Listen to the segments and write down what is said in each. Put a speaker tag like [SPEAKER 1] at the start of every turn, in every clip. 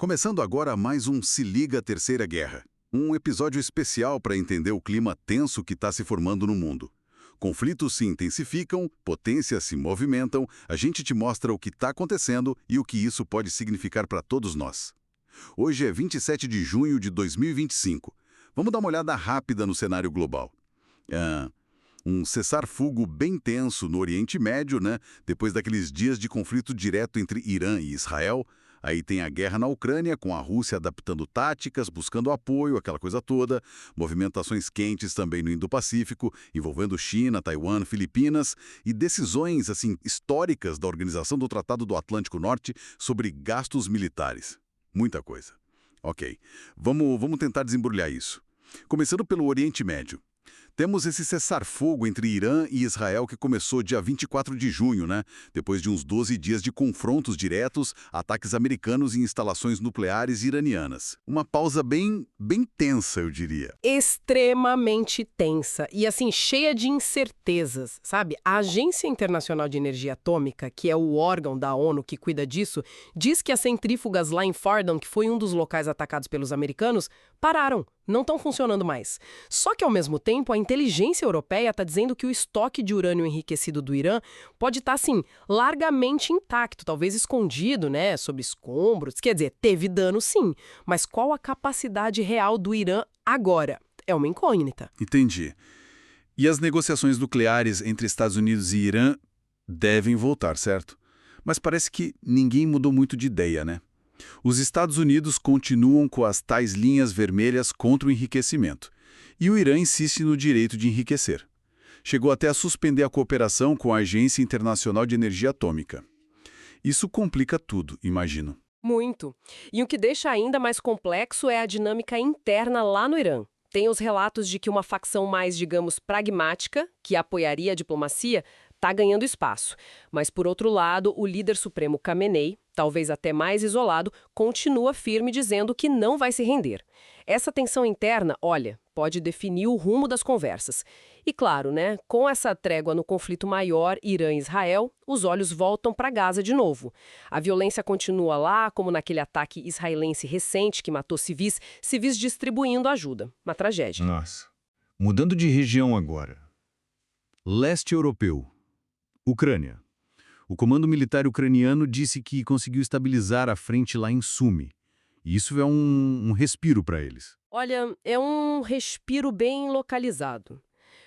[SPEAKER 1] Começando agora mais um Se Liga Terceira Guerra. Um episódio especial para entender o clima tenso que está se formando no mundo. Conflitos se intensificam, potências se movimentam, a gente te mostra o que está acontecendo e o que isso pode significar para todos nós. Hoje é 27 de junho de 2025. Vamos dar uma olhada rápida no cenário global. Um cessar-fogo bem tenso no Oriente Médio, né? Depois daqueles dias de conflito direto entre Irã e Israel. Aí tem a guerra na Ucrânia, com a Rússia adaptando táticas, buscando apoio, aquela coisa toda. Movimentações quentes também no Indo-Pacífico, envolvendo China, Taiwan, Filipinas. E decisões, históricas da Organização do Tratado do Atlântico Norte sobre gastos militares. Muita coisa. Ok, vamos tentar desembrulhar isso. Começando pelo Oriente Médio. Temos esse cessar-fogo entre Irã e Israel que começou dia 24 de junho, né? Depois de uns 12 dias de confrontos diretos, ataques americanos em instalações nucleares iranianas. Uma pausa bem tensa, eu diria.
[SPEAKER 2] Extremamente tensa e, cheia de incertezas, sabe? A Agência Internacional de Energia Atômica, que é o órgão da ONU que cuida disso, diz que as centrífugas lá em Fordow, que foi um dos locais atacados pelos americanos, pararam. Não estão funcionando mais. Só que, ao mesmo tempo, a inteligência europeia está dizendo que o estoque de urânio enriquecido do Irã pode estar, largamente intacto, talvez escondido, né, sob escombros. Quer dizer, teve dano sim, mas qual a capacidade real do Irã agora? É uma incógnita.
[SPEAKER 1] Entendi. E as negociações nucleares entre Estados Unidos e Irã devem voltar, certo? Mas parece que ninguém mudou muito de ideia, né? Os Estados Unidos continuam com as tais linhas vermelhas contra o enriquecimento. E o Irã insiste no direito de enriquecer. Chegou até a suspender a cooperação com a Agência Internacional de Energia Atômica. Isso complica tudo, imagino.
[SPEAKER 2] Muito. E o que deixa ainda mais complexo é a dinâmica interna lá no Irã. Tem os relatos de que uma facção mais, digamos, pragmática, que apoiaria a diplomacia, está ganhando espaço. Mas, por outro lado, o líder supremo Khamenei, talvez até mais isolado, continua firme dizendo que não vai se render. Essa tensão interna, pode definir o rumo das conversas. E claro, né, com essa trégua no conflito maior Irã e Israel, os olhos voltam para Gaza de novo. A violência continua lá, como naquele ataque israelense recente que matou civis distribuindo ajuda. Uma tragédia.
[SPEAKER 3] Nossa. Mudando de região agora. Leste europeu. Ucrânia. O comando militar ucraniano disse que conseguiu estabilizar a frente lá em Sumi. E isso é um respiro para eles.
[SPEAKER 2] É um respiro bem localizado.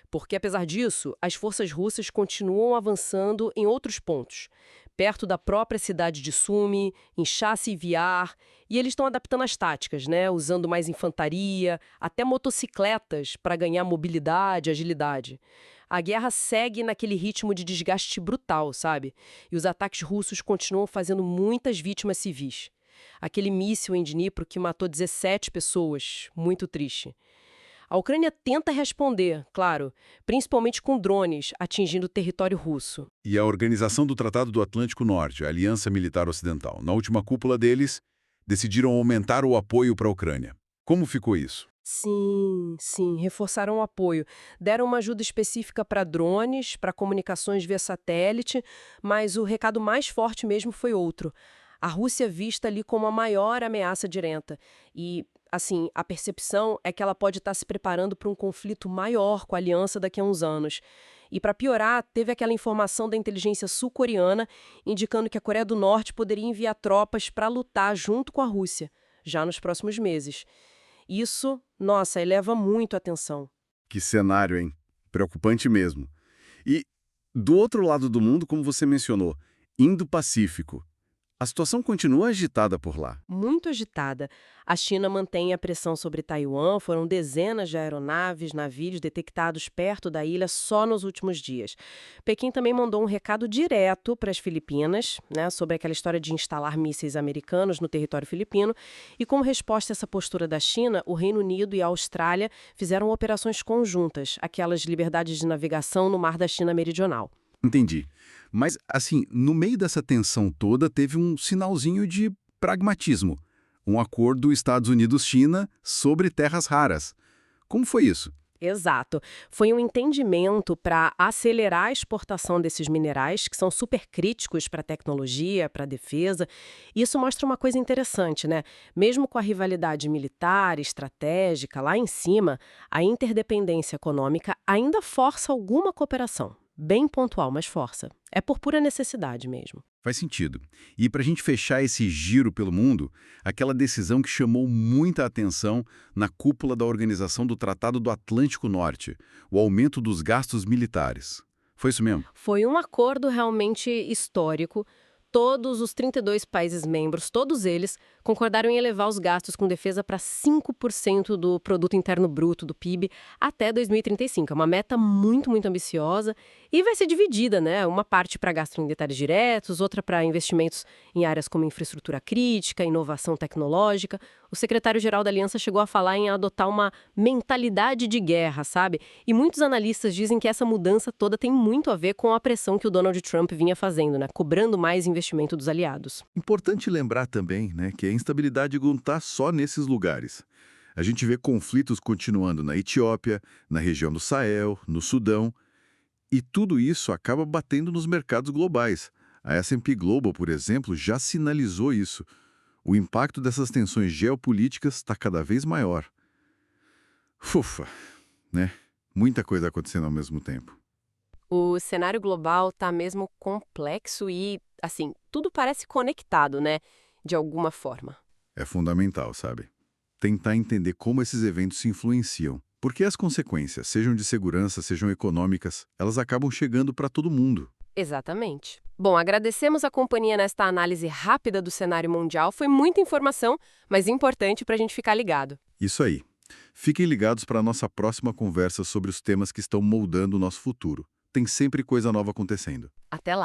[SPEAKER 2] Porque, apesar disso, as forças russas continuam avançando em outros pontos, perto da própria cidade de Sumi, em Chasiv-Yar, e eles estão adaptando as táticas, né? Usando mais infantaria, até motocicletas para ganhar mobilidade e agilidade. A guerra segue naquele ritmo de desgaste brutal, sabe? E os ataques russos continuam fazendo muitas vítimas civis. Aquele míssil em Dnipro que matou 17 pessoas, muito triste. A Ucrânia tenta responder, claro, principalmente com drones atingindo o território russo.
[SPEAKER 1] E a Organização do Tratado do Atlântico Norte, a Aliança Militar Ocidental, na última cúpula deles, decidiram aumentar o apoio para a Ucrânia. Como ficou isso?
[SPEAKER 2] Sim, reforçaram o apoio. Deram uma ajuda específica para drones, para comunicações via satélite, mas o recado mais forte mesmo foi outro. A Rússia vista ali como a maior ameaça direta. E, a percepção é que ela pode estar se preparando para um conflito maior com a aliança daqui a uns anos. E, para piorar, teve aquela informação da inteligência sul-coreana indicando que a Coreia do Norte poderia enviar tropas para lutar junto com a Rússia, já nos próximos meses. Isso, eleva muito a atenção.
[SPEAKER 1] Que cenário, hein? Preocupante mesmo. E, do outro lado do mundo, como você mencionou, Indo-Pacífico. A situação continua agitada por lá.
[SPEAKER 2] Muito agitada. A China mantém a pressão sobre Taiwan, foram dezenas de aeronaves, navios detectados perto da ilha só nos últimos dias. Pequim também mandou um recado direto para as Filipinas, né, sobre aquela história de instalar mísseis americanos no território filipino. E como resposta a essa postura da China, o Reino Unido e a Austrália fizeram operações conjuntas, aquelas liberdades de navegação no mar da China Meridional.
[SPEAKER 1] Entendi. Mas, no meio dessa tensão toda, teve um sinalzinho de pragmatismo. Um acordo Estados Unidos-China sobre terras raras. Como foi isso?
[SPEAKER 2] Exato. Foi um entendimento para acelerar a exportação desses minerais, que são super críticos para a tecnologia, para a defesa. Isso mostra uma coisa interessante, né? Mesmo com a rivalidade militar, estratégica lá em cima, a interdependência econômica ainda força alguma cooperação. Bem pontual, mas força. É por pura necessidade mesmo.
[SPEAKER 3] Faz sentido. E para a gente fechar esse giro pelo mundo, aquela decisão que chamou muita atenção na cúpula da Organização do Tratado do Atlântico Norte, o aumento dos gastos militares. Foi isso mesmo?
[SPEAKER 2] Foi um acordo realmente histórico. Todos os 32 países membros, todos eles, concordaram em elevar os gastos com defesa para 5% do produto interno bruto, do PIB, até 2035. É uma meta muito, muito ambiciosa e vai ser dividida, né? Uma parte para gasto em detalhes diretos, outra para investimentos em áreas como infraestrutura crítica, inovação tecnológica. O secretário-geral da Aliança chegou a falar em adotar uma mentalidade de guerra, sabe? E muitos analistas dizem que essa mudança toda tem muito a ver com a pressão que o Donald Trump vinha fazendo, né? Cobrando mais investimento dos aliados.
[SPEAKER 4] Importante lembrar também, né, que a instabilidade não está só nesses lugares. A gente vê conflitos continuando na Etiópia, na região do Sahel, no Sudão, e tudo isso acaba batendo nos mercados globais. A S&P Global, por exemplo, já sinalizou isso. O impacto dessas tensões geopolíticas está cada vez maior. Ufa, né? Muita coisa acontecendo ao mesmo tempo.
[SPEAKER 2] O cenário global está mesmo complexo e, assim, tudo parece conectado, né? De alguma forma.
[SPEAKER 4] É fundamental, sabe? Tentar entender como esses eventos se influenciam. Porque as consequências, sejam de segurança, sejam econômicas, elas acabam chegando para todo mundo.
[SPEAKER 2] Exatamente. Bom, agradecemos a companhia nesta análise rápida do cenário mundial. Foi muita informação, mas importante para a gente ficar ligado.
[SPEAKER 4] Isso aí. Fiquem ligados para a nossa próxima conversa sobre os temas que estão moldando o nosso futuro. Tem sempre coisa nova acontecendo.
[SPEAKER 2] Até lá.